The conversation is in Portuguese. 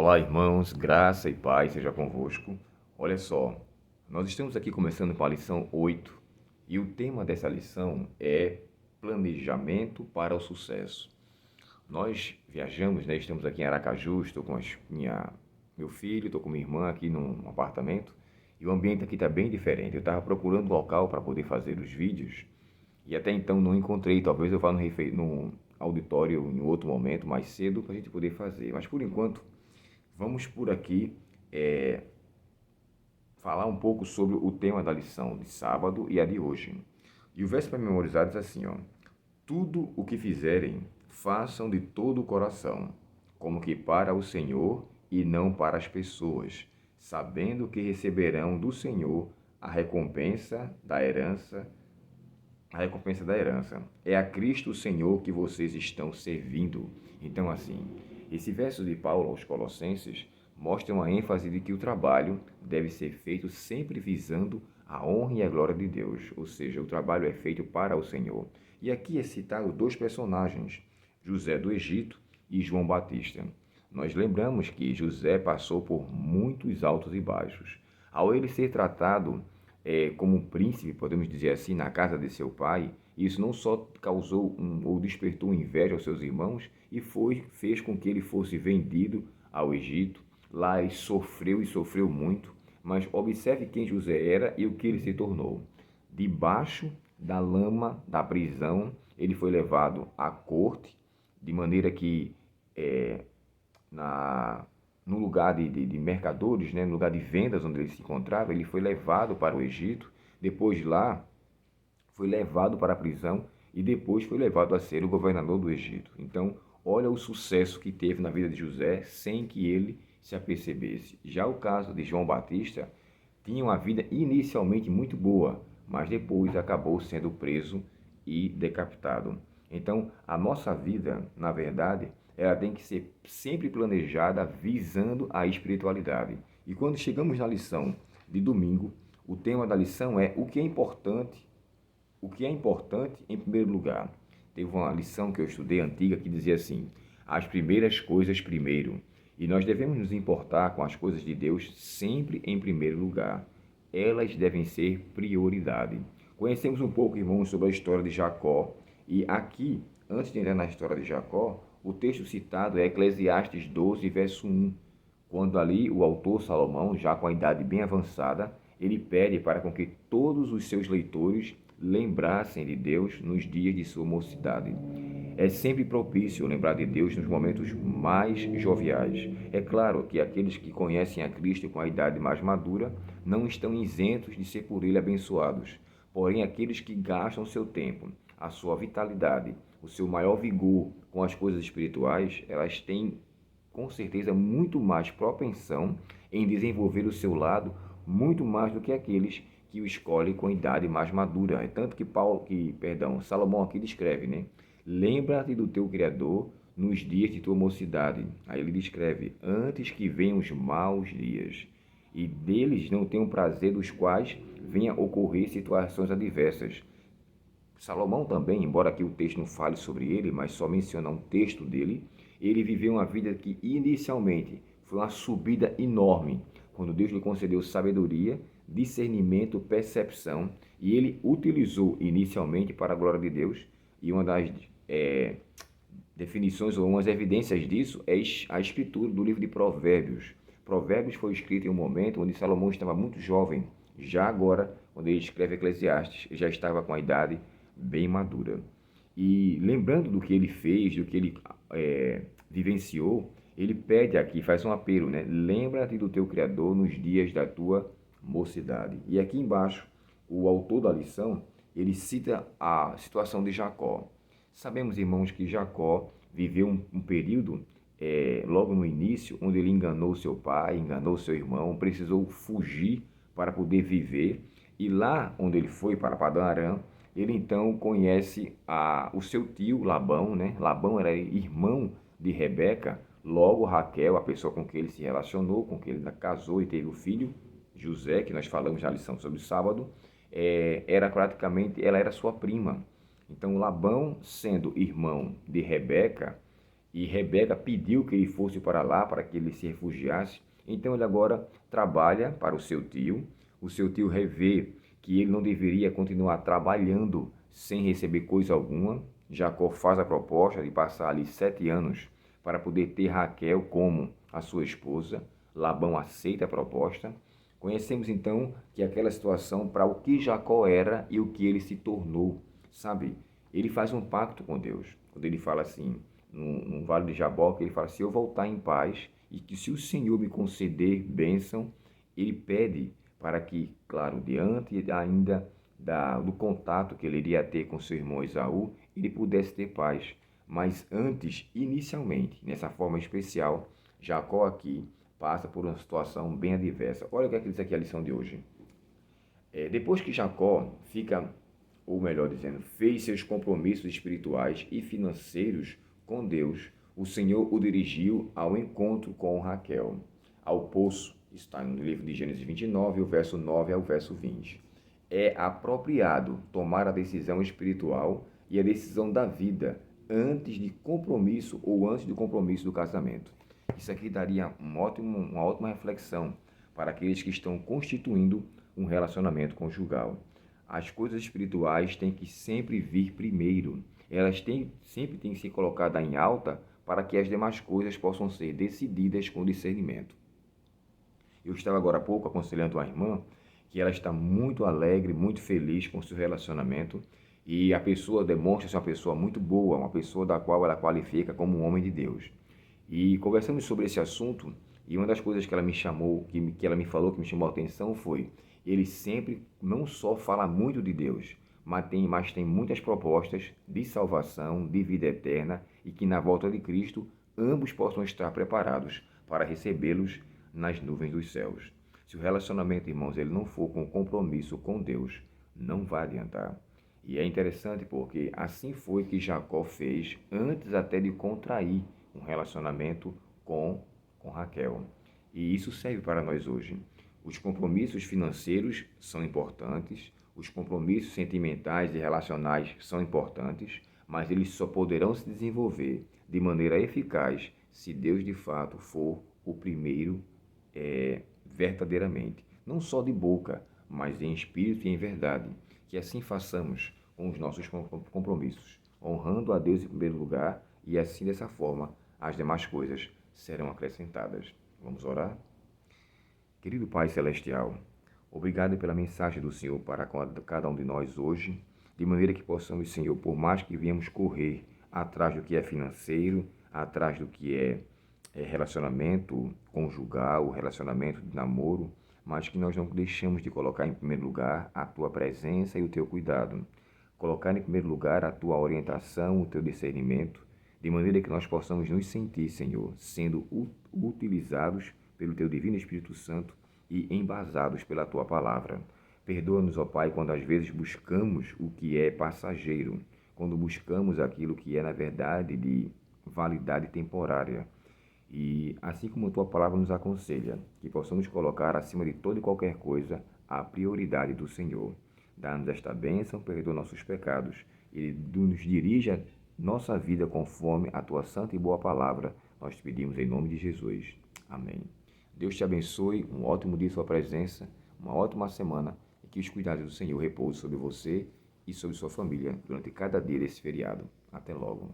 Olá, irmãos, graça e paz seja convosco. Olha só, nós estamos aqui começando com a lição 8 e o tema dessa lição é planejamento para o sucesso. Nós viajamos, né? Estamos aqui em Aracaju, estou com meu filho, estou com minha irmã aqui num apartamento e o ambiente aqui está bem diferente. Eu estava procurando um local para poder fazer os vídeos e até então não encontrei. Talvez eu vá no auditório em outro momento, mais cedo, para a gente poder fazer. Mas por enquanto, vamos por aqui falar um pouco sobre o tema da lição de sábado e a de hoje. E o verso para memorizar diz assim, ó: tudo o que fizerem, façam de todo o coração, como que para o Senhor e não para as pessoas, sabendo que receberão do Senhor a recompensa da herança. A recompensa da herança. É a Cristo Senhor que vocês estão servindo. Então, assim, esse verso de Paulo aos Colossenses mostra uma ênfase de que o trabalho deve ser feito sempre visando a honra e a glória de Deus, ou seja, o trabalho é feito para o Senhor. E aqui é citado dois personagens, José do Egito e João Batista. Nós lembramos que José passou por muitos altos e baixos. Ao ele ser tratado como um príncipe, podemos dizer assim, na casa de seu pai, isso não só causou ou despertou inveja aos seus irmãos fez com que ele fosse vendido ao Egito. Lá ele sofreu e sofreu muito, mas observe quem José era e o que ele se tornou. Debaixo da lama da prisão, ele foi levado à corte, de maneira que na, no lugar de mercadores, né, no lugar de vendas onde ele se encontrava, ele foi levado para o Egito, depois de lá foi levado para a prisão e depois foi levado a ser o governador do Egito. Então, olha o sucesso que teve na vida de José sem que ele se apercebesse. Já o caso de João Batista tinha uma vida inicialmente muito boa, mas depois acabou sendo preso e decapitado. Então, a nossa vida, na verdade, ela tem que ser sempre planejada visando a espiritualidade. E quando chegamos na lição de domingo, o tema da lição é o que é importante em primeiro lugar. Teve uma lição que eu estudei antiga que dizia assim: as primeiras coisas primeiro. E nós devemos nos importar com as coisas de Deus sempre em primeiro lugar. Elas devem ser prioridade. Conhecemos um pouco, irmãos, sobre a história de Jacó. E aqui, antes de entrar na história de Jacó, o texto citado é Eclesiastes 12, verso 1, quando ali o autor Salomão, já com a idade bem avançada, ele pede para com que todos os seus leitores lembrassem de Deus nos dias de sua mocidade. É sempre propício lembrar de Deus nos momentos mais joviais. É claro que aqueles que conhecem a Cristo com a idade mais madura não estão isentos de ser por ele abençoados. Porém, aqueles que gastam seu tempo, a sua vitalidade, o seu maior vigor com as coisas espirituais, elas têm com certeza muito mais propensão em desenvolver o seu lado muito mais do que aqueles que o escolhem com idade mais madura. É tanto que Salomão aqui descreve, né? Lembra-te do teu Criador nos dias de tua mocidade. Aí ele descreve: antes que venham os maus dias, e deles não tenham prazer, dos quais venha ocorrer situações adversas. Salomão também, embora aqui o texto não fale sobre ele, mas só menciona um texto dele, ele viveu uma vida que inicialmente foi uma subida enorme, quando Deus lhe concedeu sabedoria, discernimento, percepção, e ele utilizou inicialmente para a glória de Deus, e uma das definições ou umas evidências disso é a escritura do livro de Provérbios. Provérbios foi escrito em um momento onde Salomão estava muito jovem. Já agora, quando ele escreve Eclesiastes, ele já estava com a idade bem madura. E lembrando do que ele fez, do que ele vivenciou, ele pede aqui, faz um apelo, né? Lembra-te do teu Criador nos dias da tua mocidade. E aqui embaixo, o autor da lição, ele cita a situação de Jacó. Sabemos, irmãos, que Jacó viveu um período, logo no início, onde ele enganou seu pai, enganou seu irmão, precisou fugir para poder viver. E lá onde ele foi, para Padã Arã, ele então conhece o seu tio Labão, né? Labão era irmão de Rebeca, logo Raquel, a pessoa com quem ele se relacionou, com quem ele casou e teve o filho, José, que nós falamos na lição sobre o sábado, ela era sua prima. Então Labão, sendo irmão de Rebeca, e Rebeca pediu que ele fosse para lá, para que ele se refugiasse. Então ele agora trabalha para o seu tio revê que ele não deveria continuar trabalhando sem receber coisa alguma. Jacó faz a proposta de passar ali 7 anos para poder ter Raquel como a sua esposa. Labão aceita a proposta. Conhecemos então que aquela situação para o que Jacó era e o que ele se tornou, sabe? Ele faz um pacto com Deus. Quando ele fala assim, no Vale de Jaboque, ele fala, se eu voltar em paz e que se o Senhor me conceder bênção, ele pede para que, claro, diante ainda do contato que ele iria ter com seu irmão Esaú, ele pudesse ter paz. Mas antes, inicialmente, nessa forma especial, Jacó aqui passa por uma situação bem adversa. Olha o que é que diz aqui a lição de hoje. Depois que Jacó fica, ou melhor dizendo, fez seus compromissos espirituais e financeiros com Deus, o Senhor o dirigiu ao encontro com Raquel, ao poço. Está no livro de Gênesis 29, o verso 9 ao verso 20. É apropriado tomar a decisão espiritual e a decisão da vida antes de compromisso ou antes do compromisso do casamento. Isso aqui daria uma ótima reflexão para aqueles que estão constituindo um relacionamento conjugal. As coisas espirituais têm que sempre vir primeiro. Elas sempre têm que ser colocadas em alta para que as demais coisas possam ser decididas com discernimento. Eu estava agora há pouco aconselhando a irmã que ela está muito alegre, muito feliz com o seu relacionamento e a pessoa demonstra ser uma pessoa muito boa, uma pessoa da qual ela qualifica como um homem de Deus. E conversamos sobre esse assunto e uma das coisas que ela me chamou, que ela me falou, que me chamou a atenção foi, ele sempre não só fala muito de Deus, mas tem muitas propostas de salvação, de vida eterna e que na volta de Cristo ambos possam estar preparados para recebê-los nas nuvens dos céus. Se o relacionamento, irmãos, ele não for com compromisso com Deus, não vai adiantar. E é interessante porque assim foi que Jacó fez antes até de contrair um relacionamento com Raquel. E isso serve para nós hoje. Os compromissos financeiros são importantes, os compromissos sentimentais e relacionais são importantes, mas eles só poderão se desenvolver de maneira eficaz se Deus de fato for o primeiro verdadeiramente. Não só de boca, mas em espírito e em verdade. Que assim façamos com os nossos compromissos, honrando a Deus em primeiro lugar e assim dessa forma as demais coisas serão acrescentadas. Vamos orar? Querido Pai Celestial, obrigado pela mensagem do Senhor para cada um de nós hoje, de maneira que possamos, Senhor, por mais que viemos correr atrás do que é financeiro, atrás do que é relacionamento conjugal, relacionamento de namoro, mas que nós não deixamos de colocar em primeiro lugar a Tua presença e o Teu cuidado. Colocar em primeiro lugar a Tua orientação, o Teu discernimento, de maneira que nós possamos nos sentir, Senhor, sendo utilizados pelo Teu Divino Espírito Santo e embasados pela Tua Palavra. Perdoa-nos, ó Pai, quando às vezes buscamos o que é passageiro, quando buscamos aquilo que é, na verdade, de validade temporária. E assim como a Tua Palavra nos aconselha, que possamos colocar acima de toda e qualquer coisa a prioridade do Senhor. Dá-nos esta bênção, perdoa nossos pecados e nos dirija nossa vida conforme a Tua santa e boa palavra. Nós te pedimos em nome de Jesus. Amém. Deus te abençoe, um ótimo dia em sua presença, uma ótima semana e que os cuidados do Senhor repousem sobre você e sobre sua família durante cada dia desse feriado. Até logo.